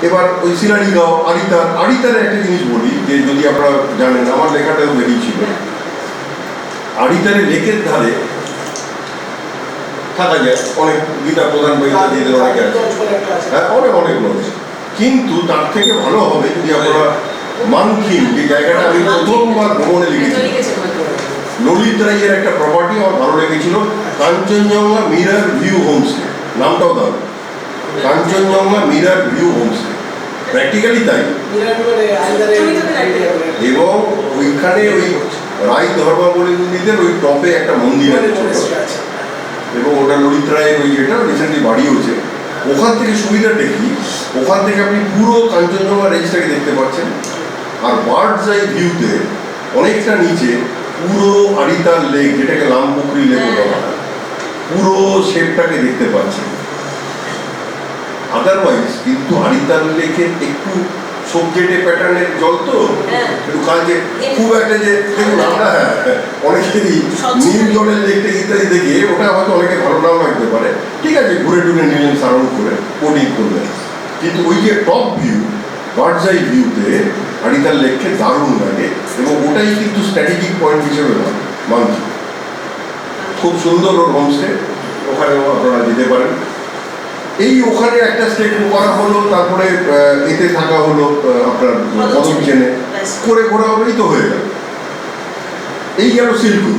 এবার ওই সিলারিগাঁও আড়িতারে একটা জিনিস বলি, যে যদি আপনারা জানেন, আমার লেখাটাও বেরিয়েছিল, আড়িতারে লেকের ধারে থাকা যায়, অনেক গীতা প্রধান বা ইত্যাদিদের অনেকে আছে, হ্যাঁ অনেক লোক, কিন্তু তার থেকে ভালো হবে যদি আপনারা মানখিন, যে জায়গাটা আমি প্রথমবার ভ্রমণে লিখেছি, ললিত রাইয়ের একটা প্রপার্টি আমার ভালো লেগেছিল, কাঞ্চনজঙ্ঘা মিরর ভিউ হোমস্টে, নামটাও দাও, Kanchenjunga mirror view homestay, practically তাই। এবং ওইখানে ওই রায় ধর্মাবলম্বীদের ওই টপে একটা মন্দির আছে এবং ওটা ললিত রায়ের ওই যেটা রিসেন্টলি বাড়িয়েছে, ওখান থেকে সুবিধাটা কি, ওখান থেকে আপনি পুরো কাঞ্চনজঙ্ঘা রেঞ্জটাকে দেখতে পাচ্ছেন, আর বার্ডস আই ভিউতে অনেকটা নিচে পুরো আড়িতার লেক, যেটাকে লামপুকুরি লেক বলা হয়, পুরো শেপটাকে দেখতে পাচ্ছেন। আদারওয়াইজ কিন্তু আড়িতার লেকের একটু সবজেটে প্যাটার্নের জল তো একটু কাজে খুব একটা যে দেখুন আমরা অনেকেরই নীল জলের লেকটা ইত্যাদি দেখে ওটা হয়তো অনেকে ভালো নাও লাগতে পারে, ঠিক আছে ঘুরে টুরে নিলেন সারাউন্ড করে বোটিং করলেন, কিন্তু ওই যে টপ ভিউ বার্ডস আই ভিউতে আড়িতার লেককে দারুণ লাগে এবং ওটাই কিন্তু স্ট্র্যাটেজিক পয়েন্ট হিসেবে মানছি। খুব সুন্দর ওর হোমস্টে, ওখানেও আপনারা যেতে পারেন। এই ওখানে একটা স্টে করা হলো, তারপরে এতে থাকা হলো আপনার কদম চেনে করে ঘোরা হলেই তো হয়ে গেল। এই গেল সিল্কুর।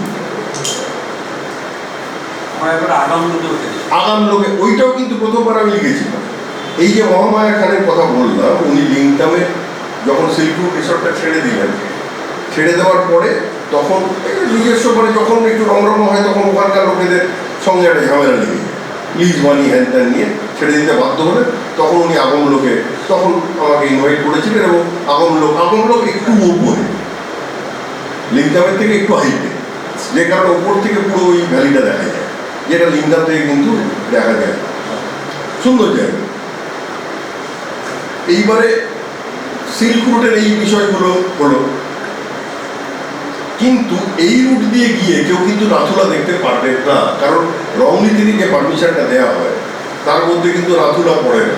আগাম লোকে ওইটাও কিন্তু প্রথমবার আমি লিখেছিলাম। এই যে মহামায়া খানের কথা বললাম, উনি লিংটামে যখন সিল্কুর রিসর্টটা ছেড়ে দিলেন, ছেড়ে দেওয়ার পরে তখন নিজস্ব করে যখন একটু রমরম হয় তখন ওখানকার লোকেদের সঙ্গে একটা ঝামেলা লেগে লিজ মানি হ্যান ত্যান নিয়ে ছেড়ে দিতে বাধ্য হলে, তখন উনি আগম লোকে তখন আমাকে ইনভাইট করেছিলেন এবং আগম লোক একটু উপরে লিংদামের থেকে একটু হাইটে, যে কারণে ওপর থেকে পুরো ওই ভ্যালিটা দেখা যায়, যেটা লিংদাম থেকে কিন্তু দেখা যায়, সুন্দর জায়গা। এইবারে সিল্ক রুটের এই বিষয়গুলো হলো, কিন্তু এই রুট দিয়ে গিয়ে কেউ কিন্তু নাথুলা দেখতে পারবে না, কারণ রংলি থেকে যে পারমিশনটা দেওয়া হয় তার মধ্যে কিন্তু নাথুলা পড়ে না।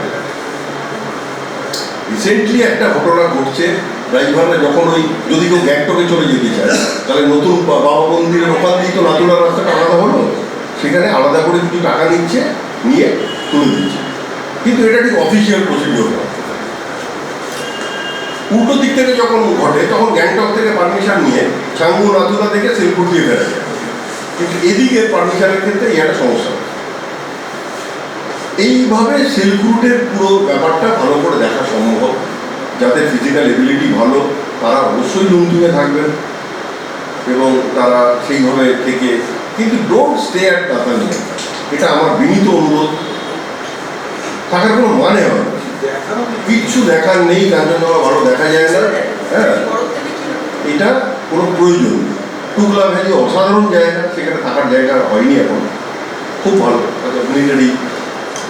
রিসেন্টলি একটা ঘটনা ঘটছে, ড্রাইভাররা যখন ওই যদি কেউ গ্যাংটকে চলে যেতে চায়, তাহলে নতুন বাবা মন্দিরের ওখান দিয়েই তো নাথুলার রাস্তাটা আলাদা হলো, সেখানে আলাদা করে কিছু টাকা নিচ্ছে, নিয়ে তুলে দিচ্ছে, কিন্তু এটা ঠিক অফিসিয়াল প্রসিডিওর না। উল্টো দিক থেকে যখন ঘটে তখন গ্যাংটক থেকে পারমিশন নিয়ে ছাঙ্গু নাথুলা থেকে সিলপুর দিয়ে ফেরা যায়, কিন্তু এদিকে পারমিশনের ক্ষেত্রে একটা সমস্যা। এইভাবে সিল্ক রুটের পুরো ব্যাপারটা ভালো করে দেখা সম্ভব। যাদের ফিজিক্যাল এবিলিটি ভালো তারা অবশ্যই লুমডুঙে থাকবেন এবং তারা সেইভাবে থেকে, কিন্তু ডোন্ট স্টে অ্যাট তাতানিয়া, এটা আমার বিনীত অনুরোধ। থাকার কোনো মানে হয় না, কিচ্ছু দেখার নেই, কাঞ্চনজঙ্ঘা ভালো দেখা যায় না, হ্যাঁ এটা কোনো প্রয়োজন। টুকলা ভ্যালি অসাধারণ জায়গা, সেখানে থাকার জায়গা হয়নি এখন, খুব ভালো। মিলিটারি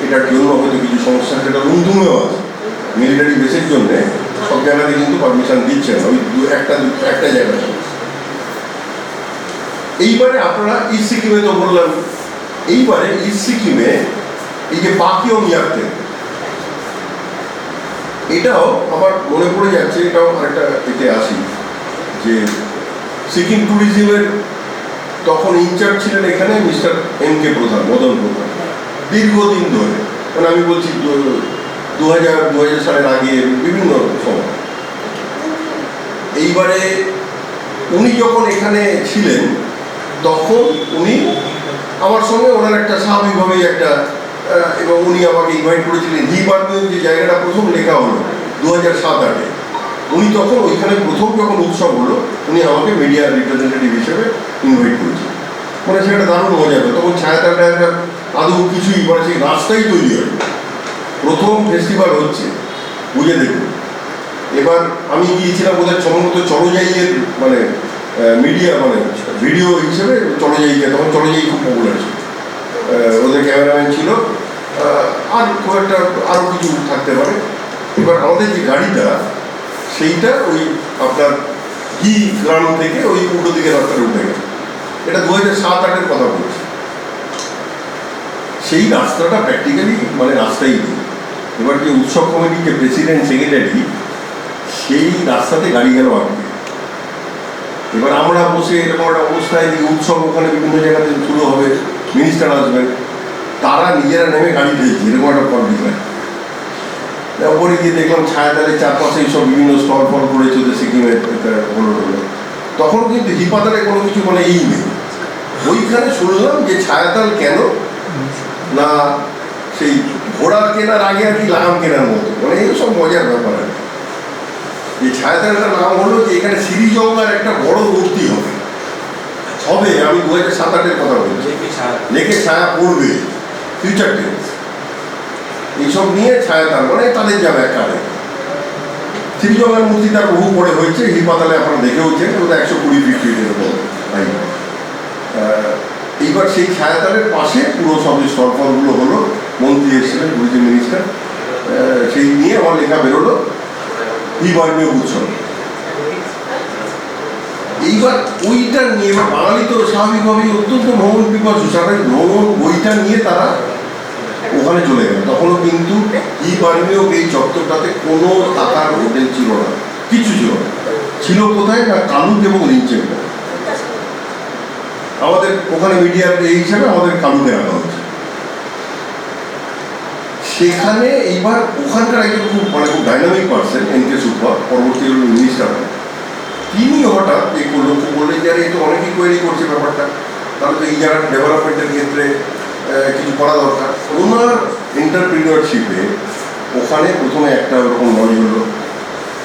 এটার জন্য হয়তো কিছু সমস্যা, সেটা লুমডুঙেও আছে, মিলিটারি বেসের জন্যে সব জায়গাতে কিন্তু পারমিশন দিচ্ছে না, ওই একটা জায়গা। এইবারে আপনারা ইস্ট সিকিমে তো বললাম, এইবারে ইস্ট সিকিমে এই যে পাকিও মিয়াকতে, এটাও আমার মনে পড়ে যাচ্ছে, এটাও আরেকটা এতে আসি যে সিকিম ট্যুরিজমের তখন ইনচার্জ ছিলেন এখানে মিস্টার MK প্রধান, মদন প্রধান, দীর্ঘদিন ধরে, মানে আমি বলছি 2000 সালের আগে বিভিন্ন সময়। এইবারে উনি যখন এখানে ছিলেন তখন উনি আমার সঙ্গে ওনার একটা স্বাভাবিকভাবেই একটা, এবং উনি আমাকে ইনভাইট করেছিলেন। হিবার্মিউম যে জায়গাটা প্রথম লেখা হলো 2007-08, উনি তখন ওইখানে প্রথম যখন উৎসব হলো উনি আমাকে মিডিয়া রিপ্রেজেন্টেটিভ হিসেবে ইনভাইট করেছিলেন, মানে সেটা দারুণ মজা হবে। তখন ছায়াটা আদৌ কিছুই, মানে সেই রাস্তাই তৈরি হয়, প্রথম ফেস্টিভ্যাল হচ্ছে, বুঝে দেখুন। এবার আমি গিয়েছিলাম বোধহয় সম্ভবত চলজাইয়ের মানে মিডিয়া মানে ভিডিও হিসেবে চলজাইকে, তখন চলজাই খুব পপুলার ছিল, ওদের ক্যামেরাম্যান ছিল, আর খুব একটা আরও কিছু থাকতে পারে। এবার আমাদের যে গাড়িটা সেইটা ওই আপনার কি গ্রাম থেকে ওই উল্টো দিকে রাস্তাটা উঠে গেছে, এটা 2007-08 কথা বলছি। সেই রাস্তাটা প্র্যাকটিক্যালি মানে রাস্তাই নেই, এবার যে উৎসব কমিটির যে প্রেসিডেন্ট সেক্রেটারি, সেই রাস্তাতে গাড়ি গেল আটকে। এবার আমরা বসে এরকম একটা অবস্থায় যে উৎসব ওখানে বিভিন্ন জায়গাতে শুরু হবে, মিনিস্টার আসবেন, তারা নিজেরা নেমে গাড়ি ঢেলছে, এরকম একটা কন্ডিশন। ওপরে গিয়ে দেখলাম ছায়াতলের চারপাশে সব বিভিন্ন স্টল ফল করেছে ওদের সিকিমের হলো। তখন কিন্তু হিপাতালে কোনো কিছু মানে এই নেই। ওইখানে শুনলাম যে ছায়াতল কেন না সেই ঘোড়া কেনার আগে আর কি লাগাম কেনার মতো, মানে এইসব মজার ব্যাপার আর কি। এই ছায়াতলের নাম হলো যে এখানে শ্রীজঙ্গার একটা বড় মূর্তি হবে। আমি 2007-8-এর কথা বলছি, লেকে ছায়া পড়বে, ফিউচার টেন্স, এইসব নিয়ে ছায়াতল মানে তাদের যাবে একারে। শ্রীজঙ্গার মূর্তি তার বহু পরে হয়েছে, হিপাতালে আপনারা দেখেওছেন, ওটা 120 ফিট এরকম। এইবার সেই ছায়াতলের পাশে পুরো সব স্টল ফলগুলো হলো, মন্ত্রী এসেছিলেন, টুরিজম মিনিস্টার, সেই নিয়ে আমার লেখা বেরোলো হিবার্মীয় উৎসব। এইবার ওইটা নিয়ে বাঙালি তো স্বাভাবিকভাবেই অত্যন্ত ভ্রমণ পিপাসু, সাধারণ ভ্রমণ বইটা নিয়ে তারা ওখানে চলে গেল। তখনও কিন্তু হিবার্মীয় এই চত্বরটাতে কোনো থাকার হোটেল ছিল না, কিছু ছিল না। ছিল কোথায় না কালুক এবং লিঞ্চের। আমাদের ওখানে মিডিয়ার এই হিসাবে আমাদের কালুকে রাখা হচ্ছে সেখানে। এইবার ওখানকার একজন খুব খুব ডাইনামিক পার্সন, এনকে সুব্বা, পরবর্তীকালে মিনিস্টার হয়, তিনি হঠাৎ এই লক্ষ্য বললেন যে এই তো অনেকেই কোয়েরি করছে ব্যাপারটা, তাহলে তো এই জায়গার ডেভেলপমেন্টের ক্ষেত্রে কিছু করা দরকার। ওনার এন্টারপ্রিনিয়রশিপে ওখানে প্রথমে একটা ওরকম লজ হলো,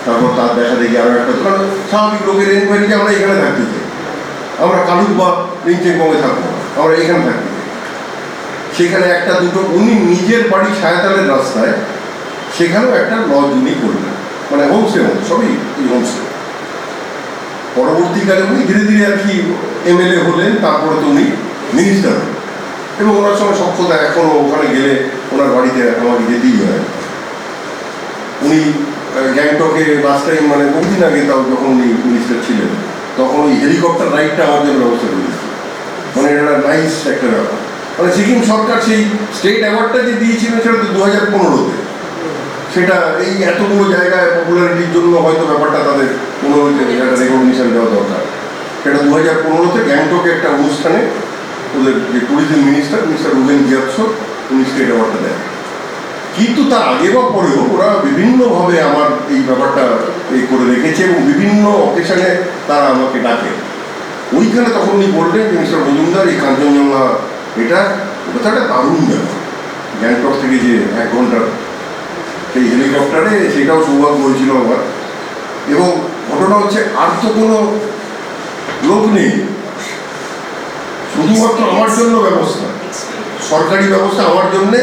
তারপর তার দেখা দেখি আরও একটা, কারণ স্বাভাবিক লোকের এনকোয়ারি যে আমরা এখানে থাকতে চাই, আমরা কালুক বা লিঞ্চেংকমে থাকবো, আমরা এখানে থাকতে চাই। সেখানে একটা দুটো উনি নিজের বাড়ি ছায়াতলের রাস্তায় সেখানেও একটা লজ উনি করলেন, মানে হোমস্টে সবই হোমস্টে। পরবর্তীকালে উনি ধীরে ধীরে আর কি এমএলএ হলেন, তারপরে তো উনি মিনিস্টার হলেন, এবং ওনার সঙ্গে সক্ষতা এখনও ওখানে গেলে ওনার বাড়িতে আমাকে যেতেই হয়। উনি গ্যাংটকে লাস্ট টাইম মানে বহুদিন আগে, তাও যখন উনি মিনিস্টার ছিলেন, তখন ওই হেলিকপ্টার রাইডটা আমার জন্য ব্যবস্থা করে দিয়েছে। মানে এটা নাইস একটা ব্যাপার। মানে সিকিম সরকার সেই স্টেট অ্যাওয়ার্ডটা যে দিয়েছিলেন সেটা তো 2015-তে, সেটা এই এতগুলো জায়গায় পপুলারিটির জন্য হয়তো ব্যাপারটা তাদের কোনো একটা রেকগনিশন দেওয়া দরকার। সেটা 2015-তে গ্যাংটকে একটা অনুষ্ঠানে ওদের যে ট্যুরিজম মিনিস্টার রুবেন জিয়াৎসো, উনি স্টেট অ্যাওয়ার্ডটা দেন। কিন্তু তার আগে বা পরেও ওরা বিভিন্নভাবে আমার এই ব্যাপারটা এই করে রেখেছে, এবং বিভিন্ন অকেশনে তারা আমাকে ডাকে। ওইখানে তখন উনি বললেন যে মিস্টার মজুমদার, এই কাঞ্চনজঙ্ঘা ওটা একটা দারুণ ব্যাপার, গ্যাংটক থেকে যে 1 ঘন্টার সেই হেলিকপ্টারে, সেটাও সৌভাগ্য হয়েছিল আমার। এবং ঘটনা হচ্ছে আর তো কোনো লোক নেই, শুধুমাত্র আমার জন্য ব্যবস্থা, সরকারি ব্যবস্থা আমার জন্যে।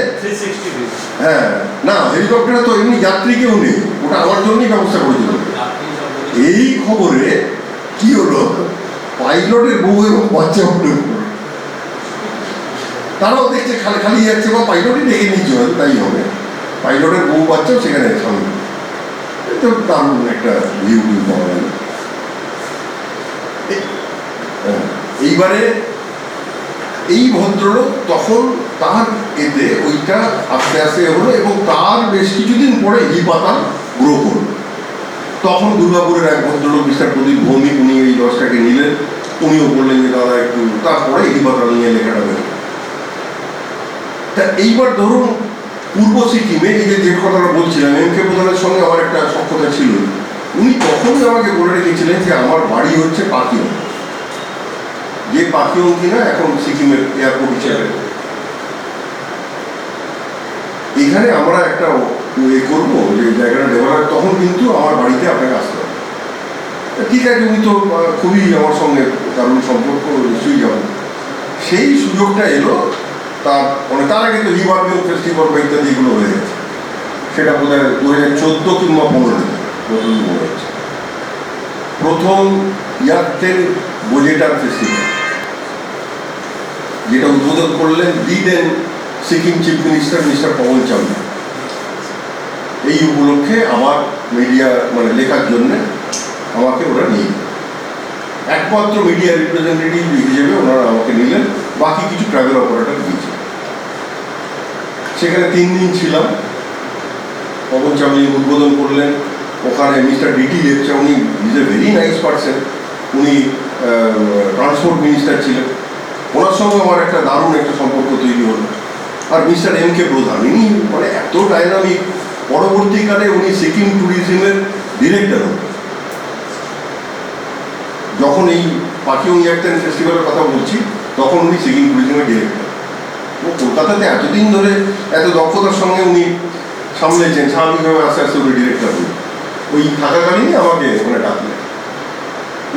হ্যাঁ, না হেলিকপ্টারে তো এমনি যাত্রী কেউ নেই, ওটা আমার জন্যই ব্যবস্থা করেছিল। এই খবরে কি হলো, পাইলটের বউ এবং বাচ্চা উঠে তারাও দেখছে খালি খালি যাচ্ছে, বা পাইলটই ডেকে নিচ্ছে, হয়তো তাই হবে, পাইলটের বউ বাচ্চাও সেখানে সামনে। তো দারুণ একটা ভিউ পাওয়া গেল। এইবারে এই ভদ্রলোক তখন তার এতে ওইটা আস্তে আস্তে হলো, এবং তার বেশ কিছুদিন পরে হিপাতাল গ্রো করল। তখন দুর্গাপুরের এক ভদ্রলোক মিস্টার প্রদীপ ভৌমিক, উনি এই লজটাকে নিলেন, উনিও বললেন যে দাদা একটু, তারপরে হিপাতাল নিয়ে লেখাটা বেরোল। তা এইবার ধরুন পূর্ব সিকিমে এই যে কথাটা বলছিলাম, এমকে প্রধানের সঙ্গে আমার একটা সক্ষতা ছিল। উনি তখনই আমাকে বলে রেখেছিলেন যে আমার বাড়ি হচ্ছে পাকিয়ং, যে পাকিয়ং কিনা এখন সিকিমের এয়ারপোর্ট হিসেবে। এখানে আমরা একটা করবো যে জায়গাটা ডেভেলপ, তখন কিন্তু আমার বাড়িতে আপনাকে আসতে হবে। ঠিক আছে, উনি তো খুবই আমার সঙ্গে দারুণ সম্পর্ক, নিশ্চয়ই যাবো। সেই সুযোগটা এলো তার আগে তো হিবার্মীয় ফেস্টিভ্যাল বা ইত্যাদি এগুলো হয়ে গেছে। সেটা বোধ হয় 2014 কিংবা 15 মনে হচ্ছে প্রথম ইয়ারটেল বোজেটার ফেস্টিভ্যাল, যেটা উদ্বোধন করলেন দেন সিকিম চিফ মিনিস্টার পবন চাওলা। এই উপলক্ষে আমার মিডিয়া মানে লেখার জন্যে আমাকে ওরা নিয়ে, একমাত্র মিডিয়া রিপ্রেজেন্টেটিভ হিসেবে ওনারা আমাকে নিলেন, বাকি কিছু ট্রাভেল অপারেটর দিয়েছে। সেখানে 3 দিন ছিলাম। পবন চামলিং উদ্বোধন করলেন। ওখানে মিস্টার ডিটি লেপচা, উনি is a very nice person, উনি ট্রান্সপোর্ট মিনিস্টার ছিলেন, ওনার সঙ্গে আমার একটা দারুণ একটা সম্পর্ক তৈরি হলো। আর মিস্টার এম কে প্রধান, ইনি মানে এত ডাইনামিক, পরবর্তীকালে উনি সিকিম ট্যুরিজমের ডিরেক্টর হন। যখন এই পাকিং ইয়াকতেন ফেস্টিভ্যালের কথা বলছি, তখন উনি সিকিম ট্যুরিজমের ডিরেক্টর। ও কলকাতাতে এতদিন ধরে এত দক্ষতার সঙ্গে উনি সামলেছেন, স্বাভাবিকভাবে আস্তে আস্তে উনি ডিরেক্টর হন। ওই থাকাকালীনই আমাকে ওখানে ডাকলেন।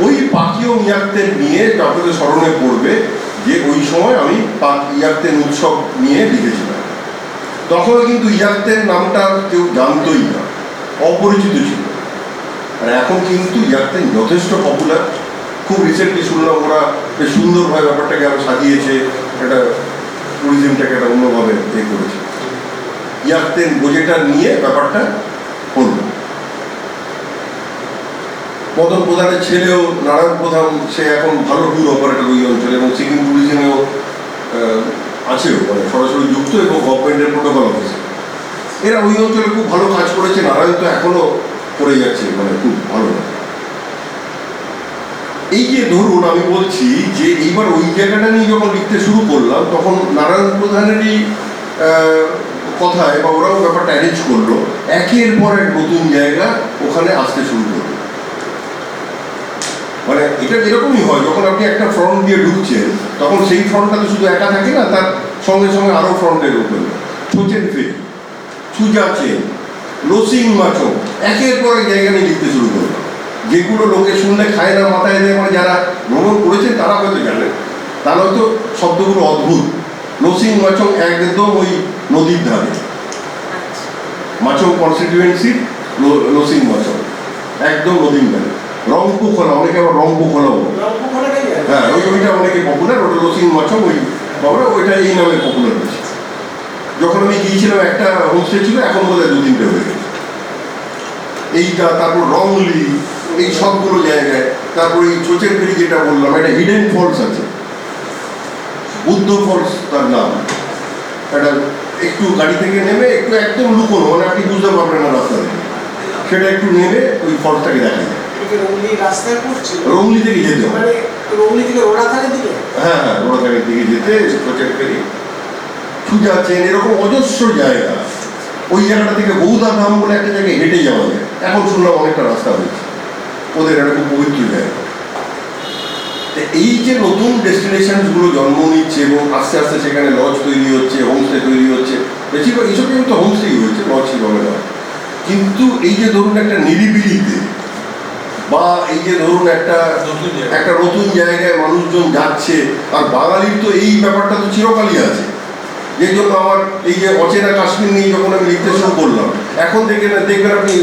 ওই পাকিং ইয়াকতেন নিয়ে আপনাদের স্মরণে পড়বে যে ওই সময় আমি পাক ইয়াকতেন উৎসব নিয়ে লিখেছিলাম। তখন কিন্তু ইয়াকতেন নামটা কেউ জানতই না, অপরিচিত ছিল। আর এখন কিন্তু ইয়াকতেন যথেষ্ট পপুলার। খুব রিসেন্টলি শুনলাম ওরা বেশ সুন্দরভাবে ব্যাপারটাকে আরো সাজিয়েছে, একটা ট্যুরিজমটাকে একটা অন্যভাবে করেছে। ইয়াকতেন গোজেটা নিয়ে ব্যাপারটা হল। মদন প্রধানের ছেলেও নারায়ণ প্রধান, সে এখন ভালো ট্যুর অপারেটর ওই অঞ্চলে, এবং সিকিম ট্যুরিজমেও আছেও, মানে সরাসরি যুক্ত, এবং গভর্নমেন্টের প্রোটোকল অফিসে। এরা ওই অঞ্চলে খুব ভালো কাজ করেছে। নারায়ণ তো এখনো করে যাচ্ছে, মানে খুব ভালো। এই যে ধরুন আমি বলছি যে এইবার ওই জায়গাটা নিয়ে যখন লিখতে শুরু করলাম, তখন নারায়ণ প্রধানেরই কথায় বা ওরাও ব্যাপারটা অ্যারেঞ্জ করলো, একের পর এক নতুন জায়গা ওখানে আসতে শুরু করলো। মানে এটা এরকমই হয়, যখন আপনি একটা ফ্রন্ট দিয়ে ঢুকছেন, তখন সেই ফ্রন্টটা তো শুধু একা থাকে না, তার সঙ্গে সঙ্গে আরও ফ্রন্টের উপরে ছোচেন ফেরি, সুজাচেন, লোসিং মাচো, একের পর এক জায়গা নিয়ে লিখতে শুরু করলো। যেগুলো লোকে শুনলে খায় না, মাথায় দেয়, মানে যারা ভ্রমণ করেছেন তারা হয়তো জানেন, তারা হয়তো শব্দগুলো অদ্ভুত। লোসিং মাচং একদম ওই নদীর ধারে, মাচং কনস্টিটিউয়েন্সি লোসিং মাচং একদম নদীর ধারে। রংপু খোলা, অনেকে আবার রংপু খোলা বলে, হ্যাঁ ওইটা অনেকে পপুলার, ওটা লোসিং মাচং, ওই বাবা ওইটা এই নামে পপুলার হয়েছে। যখন আমি গিয়েছিলাম একটা হোমস্টে ছিল, এখন বোধহয় 2-3টে হয়ে গেছে। এইটা, তারপর রংলি, এই সবগুলো জায়গায়। তারপর এই চোচের ফেরি যেটা বললাম, একটা হিডেন ফলস আছে, বুদ্ধ ফলস তার নাম। একটা একটু গাড়ি থেকে নেমে একটু একদম লুকোনো, মানে আপনি বুঝতে পারবেন না রাস্তা থেকে, সেটা একটু নেমে ওই ফলসটাকে দেখা যায়। রংলি থেকে যেতে হবে, হ্যাঁ হ্যাঁ, রোড়াথানের দিকে যেতে চোচের ফেরি, সুজাচেন, এরকম অজস্র জায়গা। ওই জায়গাটা থেকে বৌদ্ধা ধাম বলে একটা জায়গায় হেঁটে যাওয়া যায়। এখন শুনলাম অনেকটা রাস্তা হয়েছে, ওদের একটা খুব পবিত্র জায়গা। এই যে নতুন ডেস্টিনেশনসগুলো জন্ম নিচ্ছে এবং আস্তে আস্তে সেখানে লজ তৈরি হচ্ছে, হোমস্টে তৈরি হচ্ছে, বেশিরভাগ এইসব কিন্তু হোমস্টেই হয়েছে, লজ সেভাবে না। কিন্তু এই যে ধরুন একটা নিরিবিলিতে, বা এই যে ধরুন একটা নতুন জায়গায় মানুষজন যাচ্ছে, আর বাঙালির তো এই ব্যাপারটা তো চিরকালই আছে। যে জন্য আমার এই যে অচেনা কাশ্মীর নিয়ে যখন আমি লিখতে শুরু করলাম, এখন দেখবেন আপনি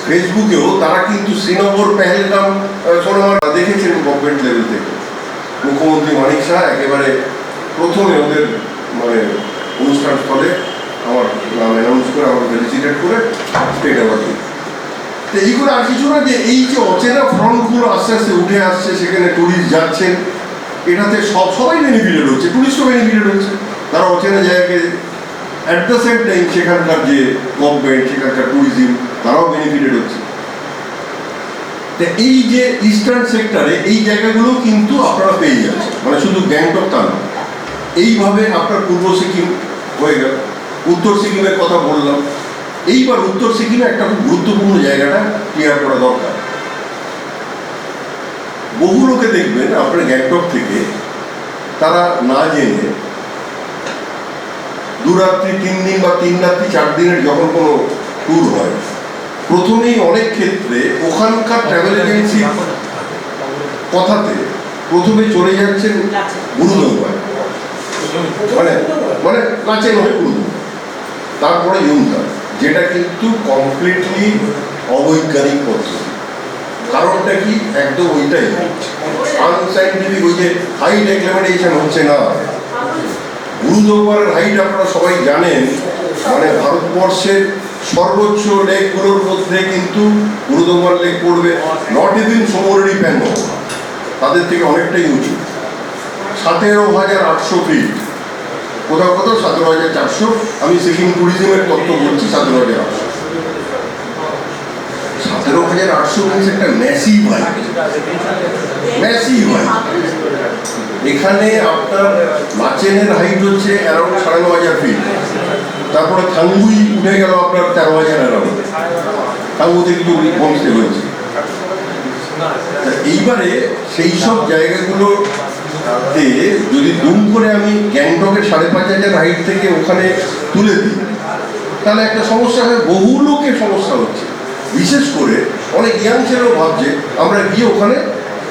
ফেসবুকেও তারা কিন্তু শ্রীনগর, পেহেলগাম, সোনামার্গ দেখেছেন গভর্নমেন্ট লেভেল থেকে। মুখ্যমন্ত্রী মানিক শাহ একেবারে প্রথমে ওদের মানে অনুষ্ঠান স্থলে আমার নাম অ্যানাউন্স করে, আমাকে ফেলিসিটেট করে স্টেট অ্যাওয়ার্ড দিই। তো এইগুলো আর কিছু না, যে এই যে অচেনা ফ্রন্টগুলো আস্তে আস্তে উঠে আসছে, সেখানে ট্যুরিস্ট যাচ্ছেন, এটাতে সবাই বেনিফিটেড হচ্ছে, টুরিস্টও বেনিফিটেড হচ্ছে। তারা অচেনা জায়গাকে অ্যাট দ্য সেম টাইম সেখানকার যে গভর্নমেন্ট, সেখানকার ট্যুরিজম, তারাও বেনিফিটেড হচ্ছে। তো এই যে ইস্টার্ন সেক্টরে এই জায়গাগুলো কিন্তু আপনারা পেয়ে যাচ্ছেন, মানে শুধু গ্যাংটক তা না। এইভাবে আপনার পূর্ব সিকিম হয়ে গেল, উত্তর সিকিমের কথা বললাম। এইবার উত্তর সিকিমে একটা খুব গুরুত্বপূর্ণ জায়গাটা ক্লিয়ার করা দরকার। বহু লোকে দেখবেন আপনার গ্যাংটক থেকে তারা না জেনে 2 রাত্রি 3 দিন বা 3 রাত্রি 4 দিনের যখন কোনো ট্যুর হয়, প্রথমেই অনেক ক্ষেত্রে ওখানকার ট্রাভেল এজেন্সি কথাতে প্রথমে চলে যাচ্ছেন গুরুদম্বায়, মানে মানে নাচে নয় গুরুদম্বা, তারপরে ইউমথা, যেটা কিন্তু কমপ্লিটলি অবৈজ্ঞানিক পদ্ধতি। কারণটা কি? একদম ওইটাই আনসাইন্টিফিক। ওই যে হাইট অ্যাক্লিমেটেশন হচ্ছে না। গুরুদম্বারের হাইট আপনারা সবাই জানেন, মানে ভারতবর্ষের সর্বোচ্চ লেকগুলোর মধ্যে কিন্তু গুরুদম্বার লেক পড়বে। নট ইভিন সমুদ্রি প্যাঙ্গং তাদের থেকে অনেকটাই উঁচু, 17,800 ফিট। কোথাও কোথাও 17,400। আমি সিকিম ট্যুরিজমের তথ্য বলছি 17,800। 17,800 মিনস একটা ম্যাসিভ হাইট, ম্যাসিভ হাইট। এখানে আপনার লাচেনের হাইট হচ্ছে অ্যারাউন্ড 9,500 ফিট। তারপরে থাঙ্গুই উঠে গেল আপনার 13,000 অ্যারাউন্ড। থাঙ্গুতে কিছু হোমস্টে হয়েছে। এইবারে সেই সব জায়গাগুলোতে যদি দুম করে আমি গ্যাংটকের 5,500 হাইট থেকে ওখানে তুলে দিই, তাহলে একটা সমস্যা হয়, বহু লোকের সমস্যা হচ্ছে। বিশেষ করে অনেক ইয়াং ছেলেও ভাবছে আমরা গিয়ে ওখানে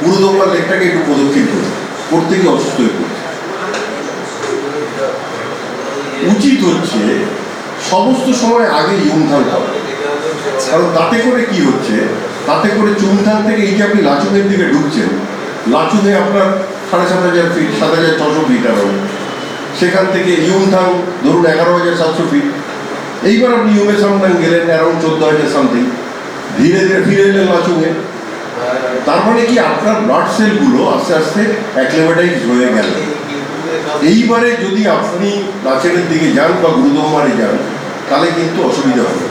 গুরুদম্বার লেকটাকে একটু প্রদক্ষিণ করি, করতে গিয়ে অসুস্থ হয়ে পড়ছে। উচিত হচ্ছে সমস্ত সময় আগে ইয়ুমথাং করা, কারণ তাতে করে কি হচ্ছে, তাতে করে চুমথাং থেকে এই যে আপনি লাচুংয়ের দিকে ঢুকছেন, লাচুংয়ে আপনার 7,500 ফিট, 7,600 ফিট অ্যারাউন্ড। সেখান থেকে ইয়ুমথাং ধরুন 11,700 ফিট। এইবার আপনি ইউমে সামথাং গেলেন অ্যারাউন্ড 14,000 সামথিং। ধীরে ধীরে ফিরে এলেন লাচুংয়ে। তার মানে কি আপনার ব্লাড সেলগুলো আস্তে আস্তে অ্যাক্লিমেটাইজ হয়ে গেল। এইবারে যদি আপনি লাচেনের দিকে যান বা গুরুদম্বারে যান, তাহলে কিন্তু অসুবিধা হবে।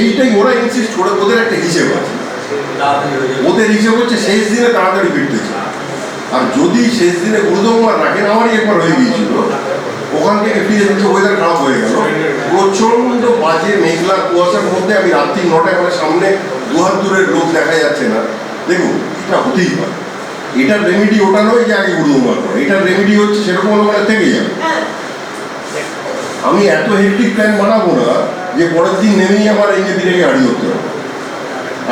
এইটাই ওরা ইনসিস্ট করে, ওদের একটা হিসেব আছে। ওদের হিসেব হচ্ছে শেষ দিনে তাড়াতাড়ি ফিরতেছে। আর যদি শেষ দিনে গুরুদম্বার রাখেন, আমারই একবার হয়ে গিয়েছিল, ওখান থেকে ফিরে দেখছি ওয়েদার খারাপ হয়ে গেল, প্রচন্ড বাজে মেঘলা কুয়াশার মধ্যে আমি রাত্রি 9টায়, মানে সামনে 2 হাত দূরের লোক দেখা যাচ্ছে না। দেখুন, এটা হতেই পারে। এটার রেমেডি ওটা নয় যে আগে গুরুদম্বার করে, এটার রেমেডি হচ্ছে সেরকম মানে থেকে যাবে। আমি এত হেক্টিক প্ল্যান বানাবো না যে পরের দিন নেমেই আমার এই যে দিনে গাড়ি ধরতে হবে।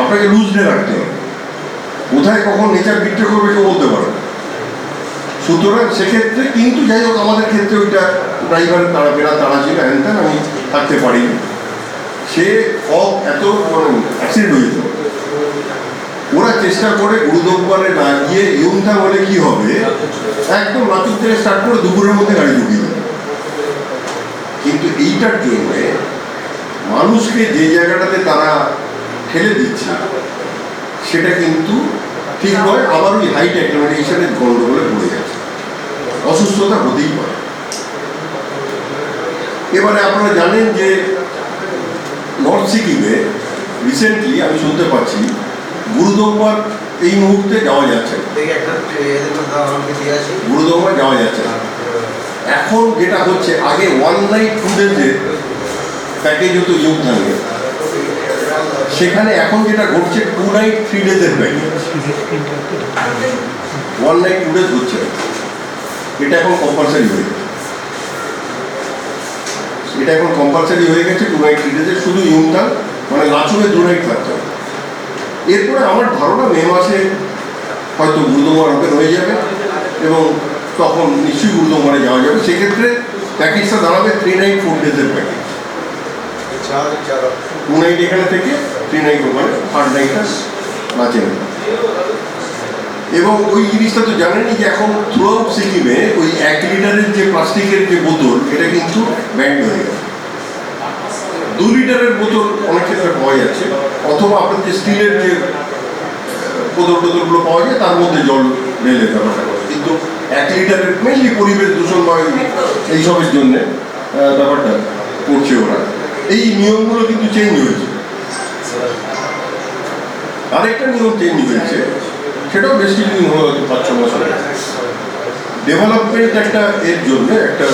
আপনাকে লুজ ডে রাখতে হবে, কোথায় কখন নেচার বিট্রে করবে কেউ বলতে পারে। সুতরাং সেক্ষেত্রে কিন্তু যাই হোক, আমাদের ক্ষেত্রে ওইটা ড্রাইভারের তাড়া ছিল, হ্যান আমি থাকতে পারিনি। সে এত মানে অ্যাক্সিডেন্ট হয়ে যেত। ওরা চেষ্টা করে গুরুদম্বারে না গিয়ে ইয়ুমথাং হলে কি হবে, একদম লাচুং থেকে স্টার্ট করে দুপুরের মধ্যে গাড়ি ঢুকিয়ে দেবে। কিন্তু এইটার জন্য মানুষকে যে জায়গাটাতে তারা ঠেলে দিচ্ছে সেটা কিন্তু ঠিক নয়। আবার ওই হাইট অ্যাক্লিমেটাইজেশনের গন্ডগোলে পড়ে যাচ্ছে, অসুস্থতা হতেই পারে। এবারে আপনারা জানেন যে নর্থ সিকিমে রিসেন্টলি আমি শুনতে পাচ্ছি গুরুদম্বার এই মুহূর্তে যাওয়া যাচ্ছে, গুরুদম্বার যাওয়া যাচ্ছে। এখন যেটা হচ্ছে, আগে 1 নাইট 2 ডেজের প্যাকেজ হতো ইয়ুমথাংয়ে, সেখানে এখন যেটা ঘটছে 2 নাইট 3 ডেজের প্যাকেজ। 1 নাইট 2 ডেজ হচ্ছে, এটা এখন কম্পালসারি হয়ে গেছে। এটা এখন কম্পালসারি হয়ে গেছে 2 নাইট 3 ডেজের, শুধু ইয়ুমথাং মানে লাচুংয়ে 2 নাইট থাকতে হবে। এরপরে আমার ধারণা মে মাসে হয়তো গুরুদম্বার ওপেন হয়ে যাবে এবং তখন নিশ্চয়ই গুরুদম্বারে যাওয়া যাবে। সেক্ষেত্রে প্যাকেজটা দাঁড়াবে 3 নাইট 4 ডেজের প্যাকেজ। 2 নাইট এখানে থেকে 3 নাইট ওখানে, 3rd নাইটটা লাচেন। এবং ওই জিনিসটা তো জানেনই যে এখন থ্রু আউট সিকিমে ওই 1 লিটারের যে প্লাস্টিকের যে বোতল, এটা কিন্তু ব্যান্ড হয়ে গেছে। 2 লিটারের বোতল অনেক ক্ষেত্রে পাওয়া যাচ্ছে, অথবা আপনার যে স্টিলের যে বোতলগুলো পাওয়া যায় তার মধ্যে জল ঢেলে ব্যাপারটা করে। কিন্তু 1 লিটারের মেনলি পরিবেশ দূষণ বা এইসবের জন্যে ব্যাপারটা করছে ওরা। এই নিয়মগুলো কিন্তু চেঞ্জ হয়েছে। আরেকটা নিয়ম চেঞ্জ হয়েছে, সেটাও বেশ কিছুদিন হলো, 5-6 মাস হয়ে গেছে। ডেভেলপমেন্ট একটা এর জন্য, একটা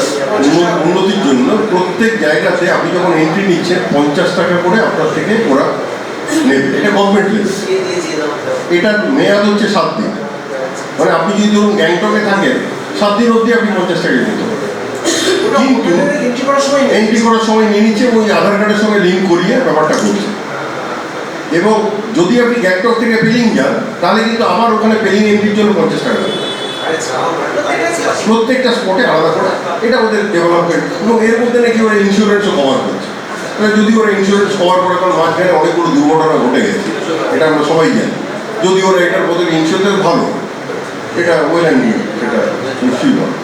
উন্নতির জন্য প্রত্যেক জায়গাতে আপনি যখন এন্ট্রি নিচ্ছেন 50 টাকা করে আপনার থেকে ওরা নেবে। এটা গভর্নমেন্ট লেভেল। এটার মেয়াদ হচ্ছে 7 দিন। মানে আপনি যদি ধরুন গ্যাংটকে থাকেন, 7 দিন অবধি আপনি 50 টাকা দিতে পারেন। কিন্তু এন্ট্রি করার সময় নিয়ে নিচ্ছে, ওই আধার কার্ডের সঙ্গে লিঙ্ক করিয়ে ব্যাপারটা করছে। এবং যদি আপনি গ্যাংটক থেকে পেলিং যান, তাহলে কিন্তু আবার ওখানে পেলিং এন্ট্রির জন্য 50 টাকা দেবে, প্রত্যেকটা স্পটে আলাদা করে। এটা ওদের ডেভেলপমেন্ট। এবং এর মধ্যে নাকি ওরা ইন্স্যুরেন্সও কভার করছে। যদি ওরা ইন্স্যুরেন্স কভার করে, কারণ মাঝখানে অনেকগুলো দুর্ঘটনা ঘটে গেছে, এটা আমরা সবাই জানি। যদি ওরা এটার বদলে ইন্স্যুরেন্স ভালো, এটা ওয়েল অ্যান্ড গুড, এটা নিশ্চয়ই ভালো।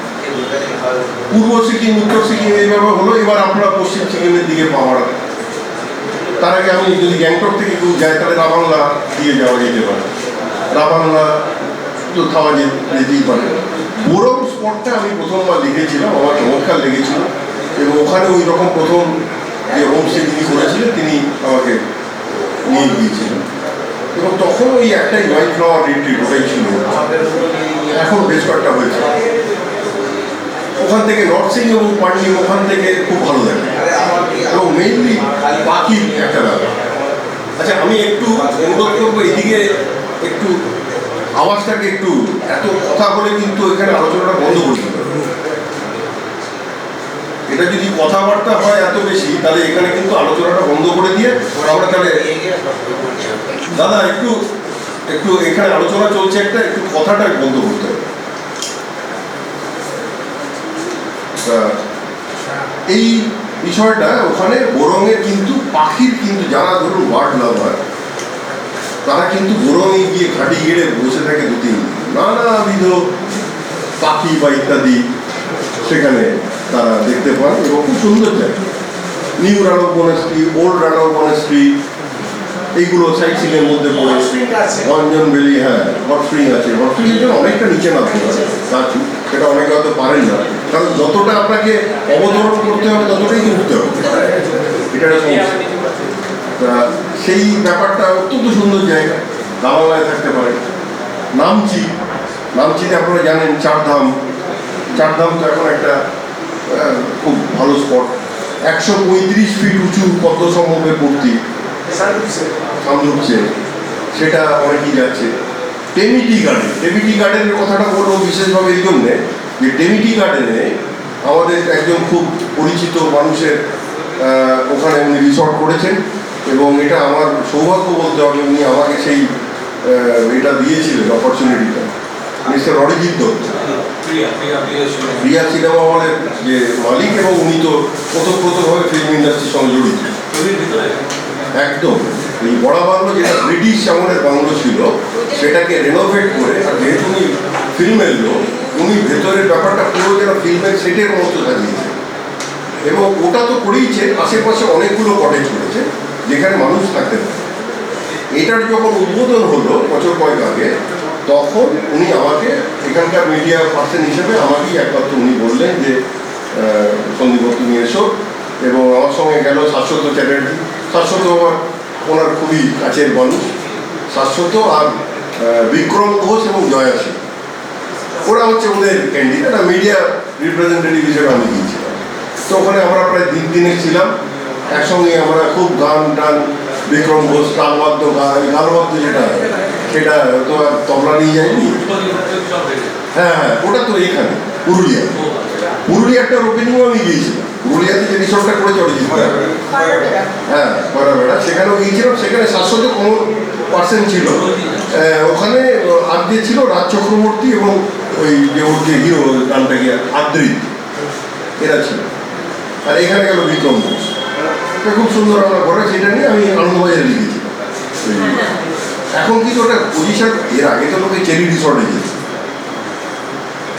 পূর্ব সিকিম, উত্তর সিকিম এইভাবে হলো। এবার আপনারা পশ্চিম সিকিমের দিকে পাওয়ার। তার আগে আমি যদি গ্যাংটক থেকে কেউ যায়, তাহলে রাবাংলা দিয়ে যাওয়া যেতে পারে। রাবাংলা তো খাওয়া যেতেই পারে। বোরং স্পটটা আমি প্রথমবার দেখেছিলাম, আমার চমৎকার লেগেছিল, এবং ওখানে ওই রকম প্রথম যে হোমস্টে যিনি করেছিলেন তিনি আমাকে নিয়ে গিয়েছিলেন, এবং তখন ওই একটাই হোয়াইট ফ্লাওয়ার রিট্রিট ওটাই ছিল। এখন বেশ কয়েকটা হয়েছে। ওখান থেকে নর্থ সিং এবং পান্ডিম ওখান থেকে খুব ভালো লাগে, এবং মেইনলি পাখির একটা ব্যাপার। আচ্ছা, আমি একটু অনুরোধ করবো এদিকে একটু আওয়াজটাকে একটু, এত কথা বলে কিন্তু এখানে আলোচনাটা বন্ধ করতে হবে। এটা যদি কথাবার্তা হয় এত বেশি, তাহলে এখানে কিন্তু আলোচনাটা বন্ধ করে দিয়ে আমরা তাহলে দাদা একটু একটু এখানে আলোচনা চলছে, একটু কথাটা বন্ধ করতে হবে। এই বিষয়টা ওখানে বোরঙের কিন্তু পাখির কিন্তু যারা ধরুন বার্ড লাভার, তারা কিন্তু বোরঙে গিয়ে ঘাটি গেড়ে বসে থাকে 2-3 দিন, নানাবিধ পাখি বা ইত্যাদি সেখানে তারা দেখতে পান, এবং খুব সুন্দর জায়গা। New Ranak monastery, old Ranak monastery, এইগুলো সাইট সিনের মধ্যে পড়ে। অঞ্জন ভ্যালি, হ্যাঁ, হট স্প্রিং আছে। হট স্প্রিংয়ের জন্য অনেকটা নিচে নামতে হবে, সেটা অনেকে হয়তো পারেন না, কারণ যতটা আপনাকে অবতরণ করতে হবে ততটাই উঠতে হবে, এটা একটা সমস্যা। সেই ব্যাপারটা অত্যন্ত সুন্দর জায়গা, দালালায় থাকতে পারে। নামচিতে আপনারা জানেন চারধাম তো এখন একটা খুব ভালো স্পট। 135 ফিট উঁচু পদ্মসম্ভবের মূর্তি সামলুকছে, সেটা অনেকেই যাচ্ছে। টেমিটি গার্ডেনের কথাটা বলবো বিশেষভাবে এই জন্যে যে টেমিটি গার্ডেনে আমাদের একজন খুব পরিচিত মানুষের ওখানে উনি রিসর্ট করেছেন, এবং এটা আমার সৌভাগ্য বলতে হবে, উনি আমাকে সেই এটা দিয়েছিলেন অপরচুনিটিটা। মিস্টার অরিজিৎ দত্ত, প্রিয়া সিনেমা হলের যে মালিক, এবং উনি তো ওতপ্রোতভাবে ফিল্ম ইন্ডাস্ট্রির সঙ্গে জড়িত একদম। এই বড়া বাংলো, যেটা ব্রিটিশ আমলের বাংলো ছিল, সেটাকে রেনোভেট করে, আর যেহেতু উনি ফিল্মের লোক, উনি ভেতরের ব্যাপারটা পুরো যেন ফিল্মের সেটের মতো সাজিয়েছে, এবং ওটা তো করেইছে, আশেপাশে অনেকগুলো কটেজ করেছে যেখানে মানুষ থাকতে পারে। এটার যখন উদ্বোধন হলো বছর কয়েক আগে, তখন উনি আমাকে এখানকার মিডিয়া পার্সন হিসেবে আমাকেই একমাত্র উনি বললেন যে সন্দীপ তুমি এসো, এবং আমার সঙ্গে গেল শাশ্বত চ্যাটার্জি। শাশ্বত আমার ওনার খুবই কাছের মানুষ, শাশ্বত আর বিক্রম ঘোষ এবং জয়া সিং, ওরা হচ্ছে ওদের ক্যান্ডিডেট, আর মিডিয়া রিপ্রেজেন্টেটিভ হিসেবে আমি গিয়েছিলাম। তো ওখানে আমরা প্রায় 3 দিনে ছিলাম একসঙ্গে। আমরা খুব গান টান, বিক্রম ঘোষ গালবাদ্য যেটা, সেটা তো আর তবলা নিয়ে যায়নি। হ্যাঁ, ওটা তো এখানে পুরুলিয়াটার ওপেনিংও আমি গিয়েছিলাম। পুরুলিয়াতে যে রিসর্টটা করেছে অরিজিৎ, হ্যাঁ, বেড়া সেখানেও গিয়েছিলাম। সেখানে শাশ্বত কোনো পার্সেন্ট ছিল, ওখানে আগে ছিল রাজ চক্রবর্তী এবং ওই যে ওর যে হিরো গানটা গিয়ে আদ্রিত, এরা ছিল। আর এখানে গেল বিক্রম ঘোষ। এটা খুব সুন্দর আমরা করে, সেটা নিয়ে আমি আনন্দবাজারে লিখেছিলাম। এখন কিন্তু ওটা পজিশন, এর আগে তো লোকে চেরি রিসর্টে যেত,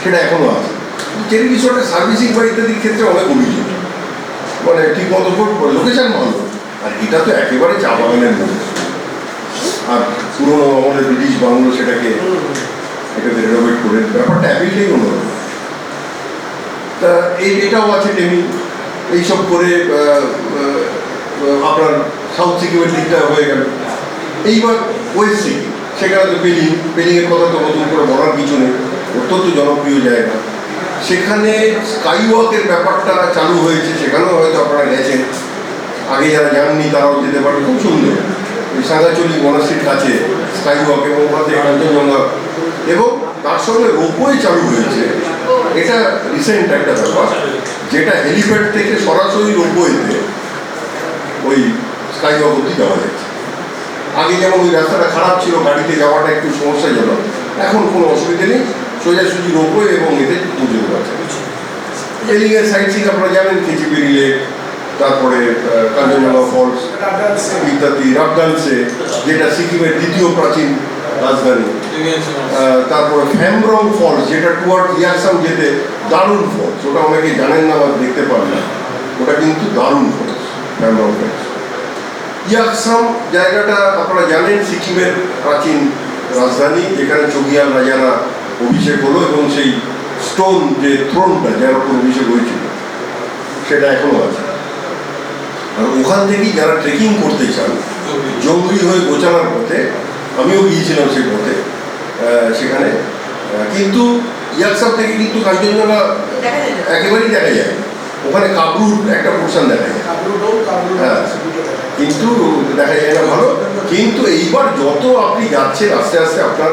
সেটা এখনো আছে। চেরি রিসর্টের সার্ভিসিং বা ইত্যাদির ক্ষেত্রে অনেক অভিযোগ, মানে ঠিক মতো লোকেশন ভালো, আর এটা তো একেবারে চা বাগানের মধ্যে, আর পুরোনো আমাদের ব্রিটিশ বাংলো সেটাকে রেনোভেট করে, ব্যাপারটা অ্যাপিলটাই অন্যরকম। তা এটাও আছে টেমি। এইসব করে আপনার সাউথ সিকিমের দিকটা হয়ে গেল। এইবার ওয়েস্ট সিকিম, সেখানে তো পেলিংয়ের কথা তো নতুন করে বলার কিছু নেই, অত্যন্ত জনপ্রিয় জায়গা। সেখানে স্কাই ওয়াকের ব্যাপারটা চালু হয়েছে, সেখানেও হয়তো আপনারা গেছেন, আগে যারা যাননি তারাও যেতে পারেন। খুব সুন্দর, ওই সাঙ্গাচলি মনাস্ট্রির কাছে স্কাই ওয়াক, এবং ওখান থেকে কাঞ্চনজঙ্ঘা, এবং তার সঙ্গে রোপওয়ে চালু হয়েছে। এটা রিসেন্ট একটা ব্যাপার, যেটা হেলিপ্যাড থেকে সরাসরি রোপওয়েতে ওই স্কাই ওয়াক অব্দি যাওয়া যাচ্ছে। আগে যেমন ওই রাস্তাটা খারাপ ছিল, গাড়িতে যাওয়াটা একটু সমস্যাজনক, এখন কোনো অসুবিধে নেই, সোজাসুজি রোপওয়ে এবং এতে পৌঁছতে পারছে। পেলিংয়ের সাইট সিন আপনারা জানেন, কেচিপেরি লেক, তারপরে কাঞ্চনজঙ্ঘা ফলস ইত্যাদি, রাবদালসে যেটা সিকিমের দ্বিতীয় প্রাচীন রাজধানী, তারপরে ফ্যামরং ফলস যেটা টুয়ার্ড ইয়াকসাম যেতে দারুণ ফলস, ওটা অনেকে জানেন না বা দেখতে পান না, ওটা কিন্তু দারুণ ফলস ফ্যামরং ফলস। ইয়াকসাম জায়গাটা আপনারা জানেন সিকিমের প্রাচীন রাজধানী, যেখানে চোগিয়াল রাজারা অভিষেক হলো এবং সেই স্টোন যে থ্রোনটা যার উপর অভিষেক হয়েছিল সেটা এখনো আছে। আর ওখান থেকেই যারা ট্রেকিং করতে চান জঙ্গলি হয়ে গোচালার পথে, আমিও গিয়েছিলাম সেই পথে, সেখানে কিন্তু ইয়াকসার থেকে কিন্তু কাঞ্চনজঙ্ঘা একেবারেই দেখা যায়, ওখানে কাবরুর একটা পোর্শন দেখা যায়, হ্যাঁ, কিন্তু দেখা যায় না ভালো। কিন্তু এইবার যত আপনি যাচ্ছেন আস্তে আস্তে আপনার